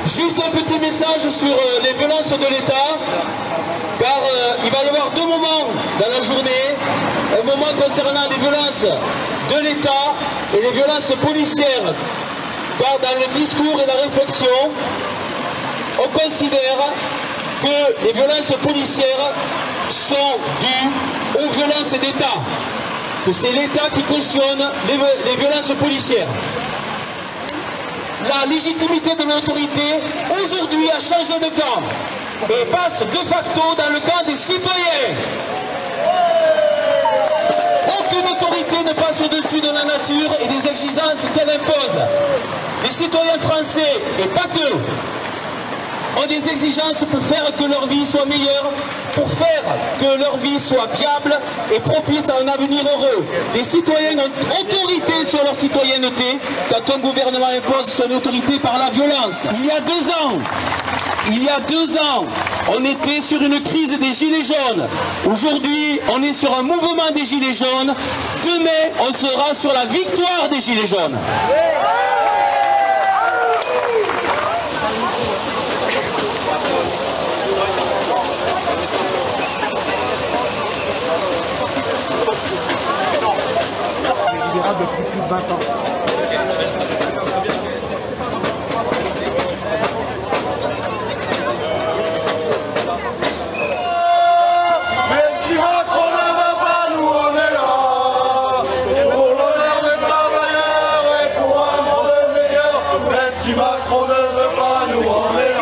Juste un petit message sur les violences de l'État, car il va y avoir deux moments dans la journée. Un moment concernant les violences de l'État et les violences policières, car dans le discours et la réflexion, on considère que les violences policières sont dues aux violences d'État, que c'est l'État qui cautionne les violences policières. La légitimité de l'autorité aujourd'hui a changé de camp et passe de facto dans le camp des citoyens. Aucune autorité ne passe au-dessus de la nature et des exigences qu'elle impose. Les citoyens français, et pas que, ont des exigences pour faire que leur vie soit meilleure, pour faire que leur vie soit viable et propice à un avenir heureux. Les citoyens ont autorité sur leur citoyenneté quand un gouvernement impose son autorité par la violence. Il y a 2 ans, on était sur une crise des gilets jaunes. Aujourd'hui, on est sur un mouvement des gilets jaunes. Demain, on sera sur la victoire des gilets jaunes. Depuis plus de 20 ans. Même si Macron ne va pas, nous on est là. Pour l'honneur des travailleurs et pour un monde meilleur. Même si Macron ne veut pas, nous on est là.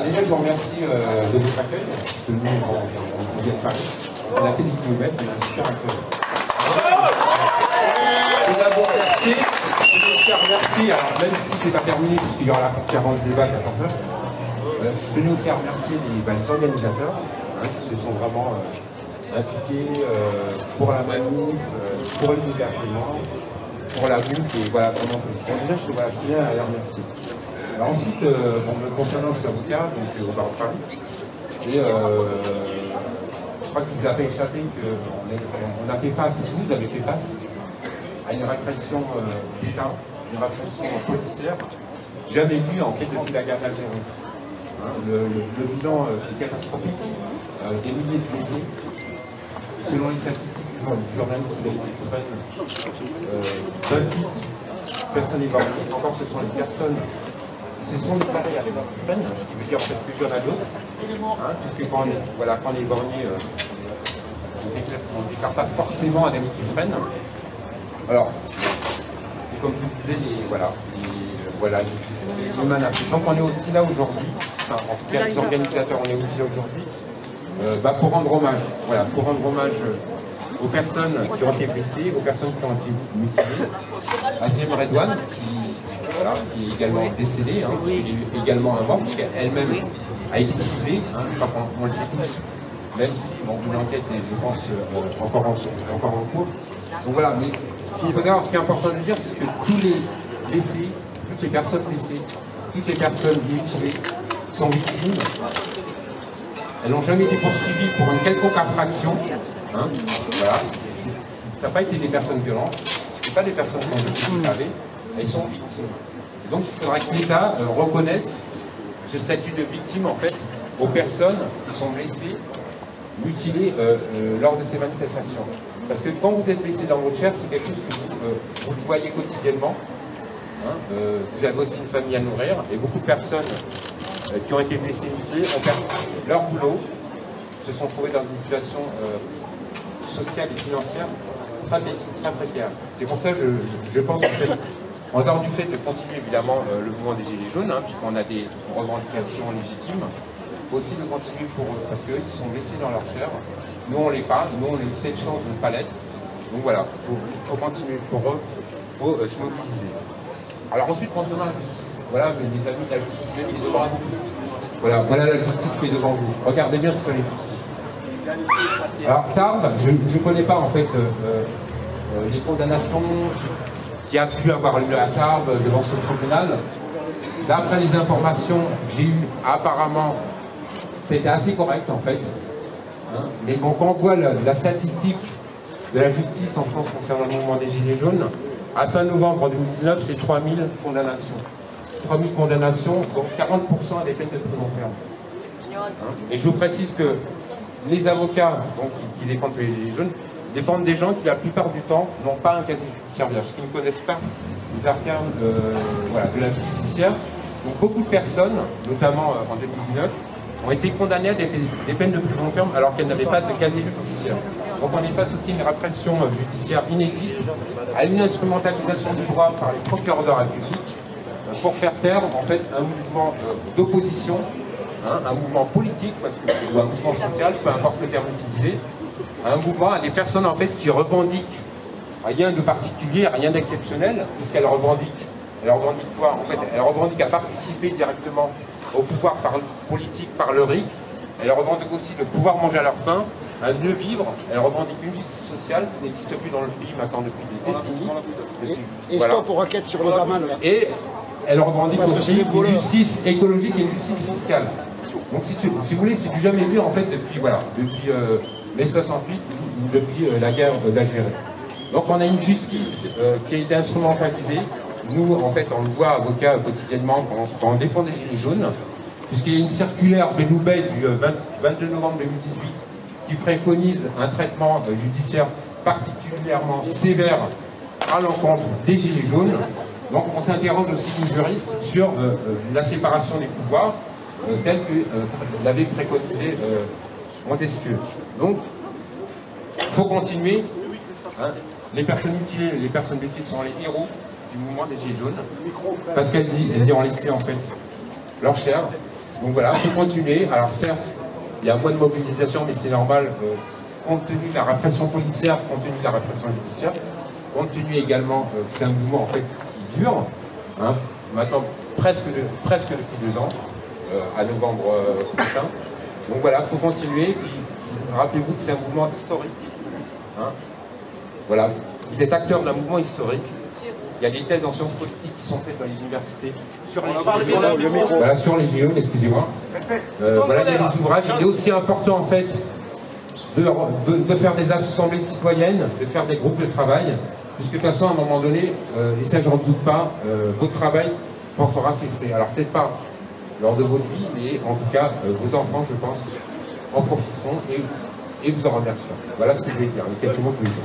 Déjà, je vous remercie de votre accueil, parce que nous, on vient de Paris. On a fait 10 km, on a un super accueil. Tout d'abord, merci. Je tiens à remercier, alors même si ce n'est pas terminé, puisqu'il y aura la conférence débat à 14h, je tenais aussi à remercier les organisateurs, qui se sont vraiment impliqués pour la manif, pour les hébergements, pour la route, et voilà, comment on peut. Bon, déjà, je tiens à les remercier. Alors ensuite, me concernant, je suis avocat, donc au barreau de Paris. Et je crois qu'il ne vous a pas échappé qu'on a fait face, vous avez fait face à une répression d'État, une répression policière, jamais vue en fait depuis la guerre d'Algérie. Hein, le bilan est catastrophique, des milliers de blessés. Selon les statistiques du journaliste de l'Ukraine, 28 personnes éborgnées, encore ce sont les personnes se sont déclarés avec l'Ukraine, ce qui veut dire en fait plusieurs à d'autres, puisque quand on est borné, on ne déclare pas forcément avec l'Ukraine. Alors, et comme je vous disais, les menaces. Donc on est aussi là aujourd'hui, enfin, en tout cas les organisateurs, on est aussi là aujourd'hui, pour rendre hommage, aux personnes qui ont été blessées, aux personnes qui ont été mutilées, à Zem Redouane, qui est également décédée, qui est également un mort, puisqu'elle-même a été ciblée, je crois qu'on le sait tous, même si une enquête est, je pense, encore en cours. Donc voilà, mais ce qui est important de dire, c'est que tous les blessés, toutes les personnes blessées, toutes les personnes mutilées sont victimes. Elles n'ont jamais été poursuivies pour une quelconque infraction. Voilà, ça n'a pas été des personnes violentes, ce pas des personnes qui ont été gravées, elles sont victimes. Et donc il faudra que l'État reconnaisse ce statut de victime en fait aux personnes qui sont blessées, mutilées lors de ces manifestations. Parce que quand vous êtes blessé dans votre chair, c'est quelque chose que vous voyez quotidiennement. Hein, vous avez aussi une famille à nourrir et beaucoup de personnes qui ont été blessées, mutilées, ont perdu leur boulot, se sont trouvées dans une situation sociale et financière très précaire. C'est pour ça que je pense que en dehors du fait de continuer évidemment le mouvement des Gilets jaunes, hein, puisqu'on a des revendications légitimes, aussi de continuer pour eux, parce qu'eux, ils sont blessés dans leur chair. Nous, on les parle, nous, on a eu cette chance de ne pas l'être. Donc voilà, il faut continuer pour eux, il faut se mobiliser. Alors ensuite, concernant la justice, voilà, mes amis, la justice qui est devant vous. Voilà la justice qui est devant vous. Regardez bien ce que les justices. Alors Tarbes, je ne connais pas en fait les condamnations qui a pu avoir lieu à Tarbes devant ce tribunal. D'après les informations que j'ai eues, apparemment, c'était assez correct en fait. Hein. Mais bon, quand on voit la statistique de la justice en France concernant le mouvement des Gilets jaunes, à fin novembre 2019, c'est 3000 condamnations. 3000 condamnations, donc 40% à des peines de prison ferme. Hein. Et je vous précise que les avocats donc, qui défendent les Gilets jaunes défendent des gens qui, la plupart du temps, n'ont pas un casier judiciaire vierge, qui ne connaissent pas les arcanes voilà, de la vie judiciaire. Donc beaucoup de personnes, notamment en 2019, ont été condamnées à des peines de prison ferme alors qu'elles n'avaient pas de casier judiciaire. Donc on est face aussi à une répression judiciaire inédite, à une instrumentalisation du droit par les procureurs de la République pour faire taire en fait un mouvement d'opposition, hein, un mouvement politique, parce que ou un mouvement social, peu importe le terme utilisé, un mouvement à des personnes en fait qui revendiquent rien de particulier, rien d'exceptionnel, puisqu'elles revendiquent. Elles revendiquent quoi? En fait, elles revendiquent à participer directement au pouvoir politique par le RIC. Elles revendiquent aussi de pouvoir manger à leur faim, un mieux vivre. Elles revendiquent une justice sociale qui n'existe plus dans le pays maintenant depuis des décennies. Et voilà. Stop aux requêtes sur les amendes. Et elles revendiquent aussi une justice écologique et une justice fiscale. Donc si vous voulez, c'est du jamais vu en fait depuis mai 68 ou depuis la guerre d'Algérie. Donc on a une justice qui a été instrumentalisée. Nous, en fait, on le voit, avocats, quotidiennement, quand on défend les Gilets jaunes, puisqu'il y a une circulaire Belloubet du 22 novembre 2018 qui préconise un traitement judiciaire particulièrement sévère à l'encontre des Gilets jaunes. Donc on s'interroge aussi, nous juristes, sur la séparation des pouvoirs, telle que l'avait préconisé Montesquieu. Donc, il faut continuer. Hein. Les personnes mutilées, les personnes blessées sont les héros du mouvement des Gilets jaunes, parce qu'elles y ont laissé en fait leur chair. Donc voilà, il faut continuer. Alors certes, il y a moins de mobilisation, mais c'est normal, compte tenu de la répression policière, compte tenu de la répression judiciaire, compte tenu également que c'est un mouvement en fait qui dure, hein, maintenant presque depuis 2 ans, à novembre prochain. Donc voilà, il faut continuer. Puis rappelez-vous que c'est un mouvement historique. Hein. Voilà, vous êtes acteur d'un mouvement historique. Il y a des thèses en sciences politiques qui sont faites dans les universités sur les Gilets jaunes. Voilà, sur les Gilets jaunes, excusez-moi. Voilà, il y a des ouvrages. Il est aussi important en fait de faire des assemblées citoyennes, de faire des groupes de travail, puisque de toute façon, à un moment donné, et ça j'en doute pas, votre travail portera ses fruits. Alors peut-être pas lors de votre vie, mais en tout cas, vos enfants, je pense, en profiteront et vous en remercieront. Voilà ce que je vais dire, les quelques mots que je vais dire.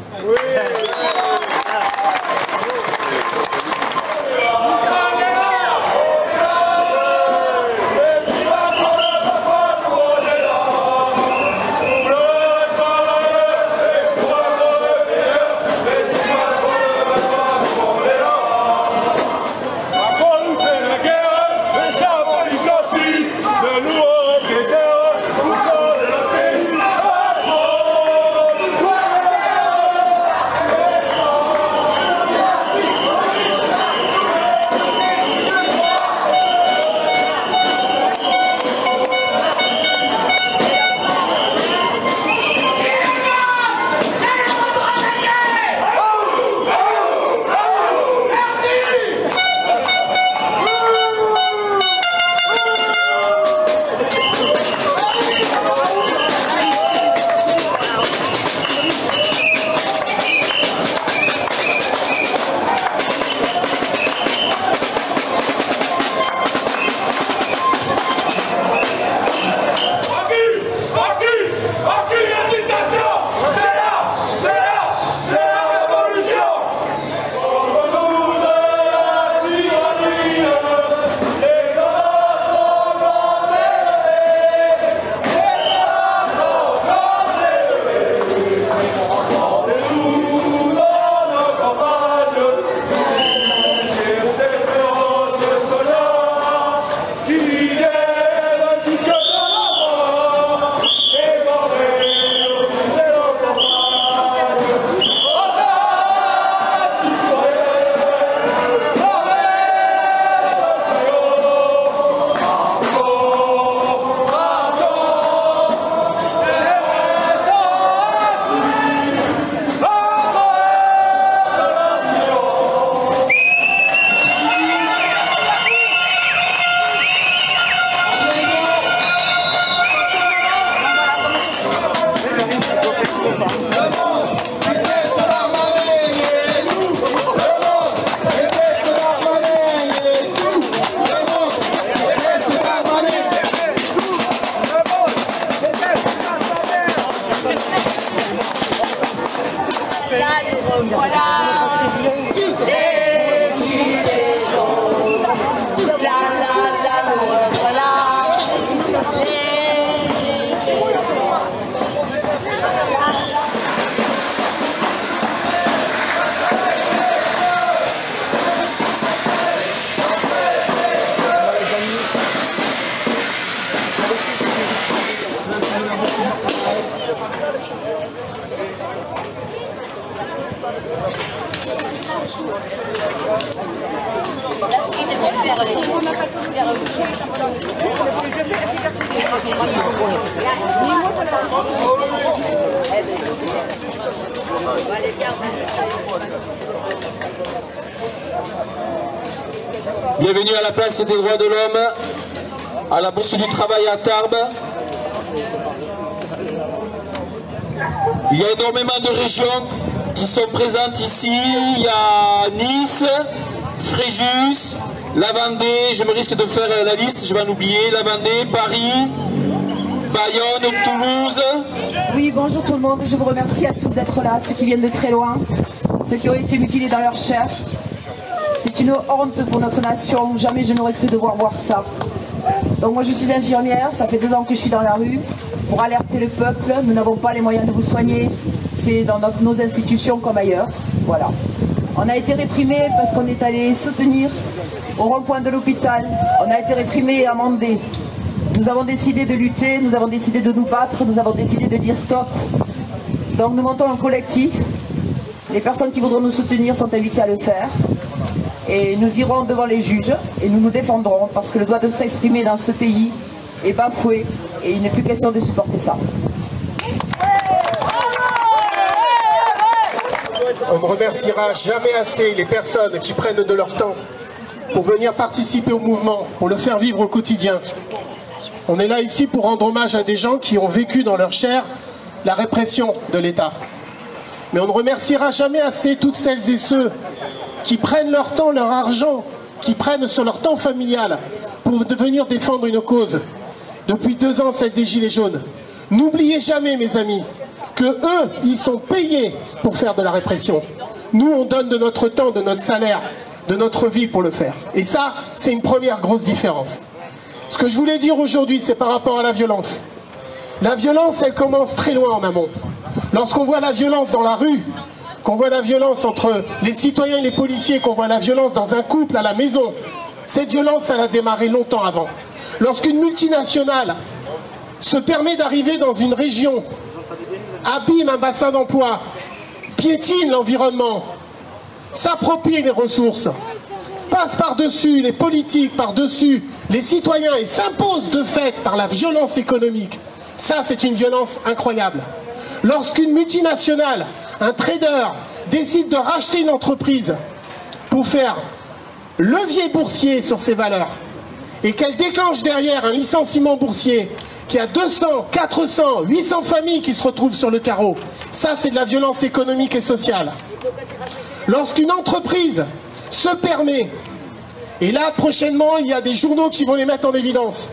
voilà, les gilets jaunes, la nous voilà, les gilets jaunes. Bienvenue à la place des droits de l'homme, à la Bourse du Travail à Tarbes. Il y a énormément de régions qui sont présentes ici. Il y a Nice, Fréjus, la Vendée, je me risque de faire la liste, je vais en oublier, la Vendée, Paris, Bayonne, Toulouse. Oui, bonjour tout le monde, je vous remercie à tous d'être là, ceux qui viennent de très loin, ceux qui ont été mutilés dans leur chair. C'est une honte pour notre nation, jamais je n'aurais cru devoir voir ça. Donc moi je suis infirmière, ça fait 2 ans que je suis dans la rue pour alerter le peuple. Nous n'avons pas les moyens de vous soigner, c'est dans nos institutions comme ailleurs. Voilà. On a été réprimés parce qu'on est allé soutenir au rond-point de l'hôpital. On a été réprimés et amendés. Nous avons décidé de lutter, nous avons décidé de nous battre, nous avons décidé de dire stop. Donc nous montons en collectif. Les personnes qui voudront nous soutenir sont invitées à le faire. Et nous irons devant les juges et nous nous défendrons parce que le droit de s'exprimer dans ce pays est bafoué et il n'est plus question de supporter ça. On ne remerciera jamais assez les personnes qui prennent de leur temps pour venir participer au mouvement, pour le faire vivre au quotidien. On est là ici pour rendre hommage à des gens qui ont vécu dans leur chair la répression de l'État. Mais on ne remerciera jamais assez toutes celles et ceux qui prennent leur temps, leur argent, qui prennent sur leur temps familial pour venir défendre une cause. Depuis 2 ans, celle des Gilets jaunes. N'oubliez jamais, mes amis, que eux, ils sont payés pour faire de la répression. Nous, on donne de notre temps, de notre salaire, de notre vie pour le faire. Et ça, c'est une première grosse différence. Ce que je voulais dire aujourd'hui, c'est par rapport à la violence. La violence, elle commence très loin en amont. Lorsqu'on voit la violence dans la rue, qu'on voit la violence entre les citoyens et les policiers, qu'on voit la violence dans un couple à la maison, cette violence, elle a démarré longtemps avant. Lorsqu'une multinationale se permet d'arriver dans une région, abîme un bassin d'emploi, piétine l'environnement, s'approprie les ressources, passe par-dessus les politiques, par-dessus les citoyens et s'impose de fait par la violence économique, ça c'est une violence incroyable. Lorsqu'une multinationale, un trader, décide de racheter une entreprise pour faire levier boursier sur ses valeurs et qu'elle déclenche derrière un licenciement boursier qui a 200, 400, 800 familles qui se retrouvent sur le carreau, ça c'est de la violence économique et sociale. Lorsqu'une entreprise se permet, et là prochainement il y a des journaux qui vont les mettre en évidence,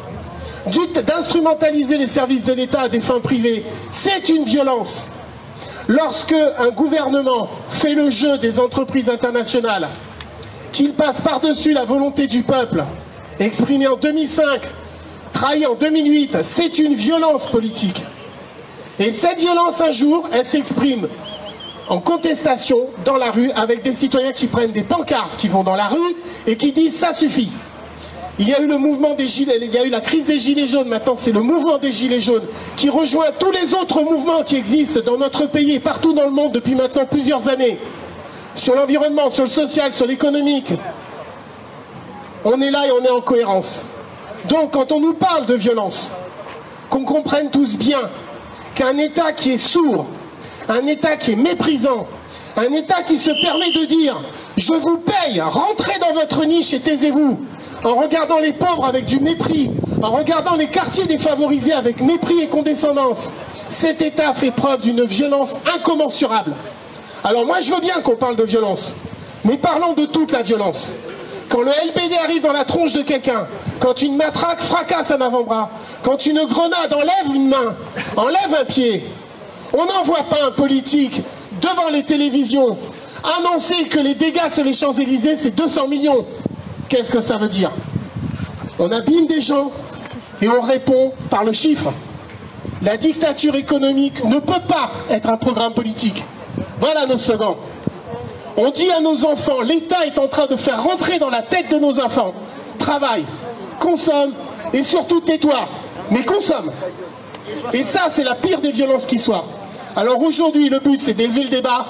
d'instrumentaliser les services de l'État à des fins privées, c'est une violence. Lorsque un gouvernement fait le jeu des entreprises internationales, qu'il passe par-dessus la volonté du peuple, exprimée en 2005, trahie en 2008, c'est une violence politique. Et cette violence, un jour, elle s'exprime en contestation dans la rue avec des citoyens qui prennent des pancartes, qui vont dans la rue et qui disent « ça suffit ». Il y a eu le mouvement des gilets, il y a eu la crise des gilets jaunes, maintenant c'est le mouvement des gilets jaunes qui rejoint tous les autres mouvements qui existent dans notre pays et partout dans le monde depuis maintenant plusieurs années. Sur l'environnement, sur le social, sur l'économique. On est là et on est en cohérence. Donc quand on nous parle de violence, qu'on comprenne tous bien qu'un État qui est sourd, un État qui est méprisant, un État qui se permet de dire « je vous paye, rentrez dans votre niche et taisez-vous » en regardant les pauvres avec du mépris, en regardant les quartiers défavorisés avec mépris et condescendance, cet État fait preuve d'une violence incommensurable. Alors moi je veux bien qu'on parle de violence, mais parlons de toute la violence. Quand le LBD arrive dans la tronche de quelqu'un, quand une matraque fracasse un avant-bras, quand une grenade enlève une main, enlève un pied, on n'envoie pas un politique devant les télévisions Annoncer que les dégâts sur les Champs-Élysées, c'est 200 millions. Qu'est-ce que ça veut dire? On abîme des gens et on répond par le chiffre. La dictature économique ne peut pas être un programme politique. Voilà nos slogans. On dit à nos enfants, l'État est en train de faire rentrer dans la tête de nos enfants. Travaille, consomme et surtout tais-toi, mais consomme. Et ça, c'est la pire des violences qui soit. Alors aujourd'hui, le but, c'est d'élever le débat,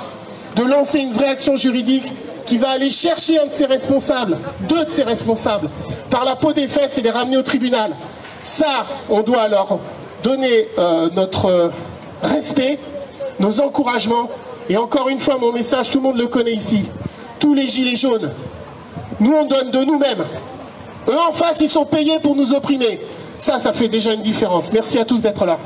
de lancer une vraie action juridique qui va aller chercher un de ses responsables, deux de ses responsables, par la peau des fesses et les ramener au tribunal. Ça, on doit leur donner notre respect, nos encouragements. Et encore une fois, mon message, tout le monde le connaît ici. Tous les gilets jaunes, nous on donne de nous-mêmes. Eux en face, ils sont payés pour nous opprimer. Ça fait déjà une différence. Merci à tous d'être là.